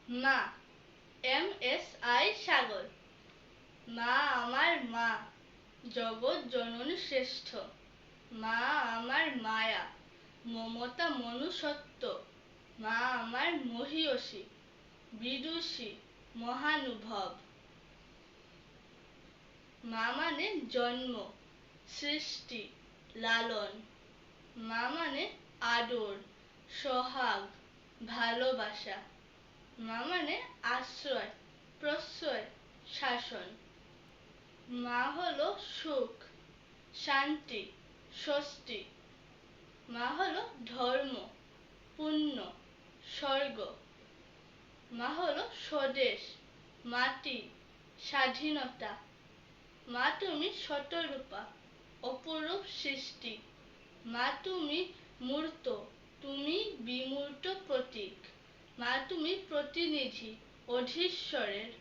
মা, MSI সাগর। মা আমার মা, জগৎ জননী শ্রেষ্ঠ। মা আমার মায়া, মমতা মনুষ্যত্ব। মা আমার মহীয়সী, বিদুষী, মহানুভব। মা মানে জন্ম, সৃষ্টি, লালন। মা মানে আদর, সোহাগ, ভালোবাসা। মা মানে আশ্রয়, প্রশ্রয়, শাসন। মা হলো সুখ, শান্তি, স্বস্তি। মা হলো ধর্ম, পুণ্য, স্বর্গ। মা হলো স্বদেশ, মাটি, স্বাধীনতা। মা তুমি শতরূপা, অপরূপ সৃষ্টি। মা তুমি মূর্ত, তুমি বিমূর্ত প্রতীক। মা তুমি প্রতিনিধি, অধীশ্বরের।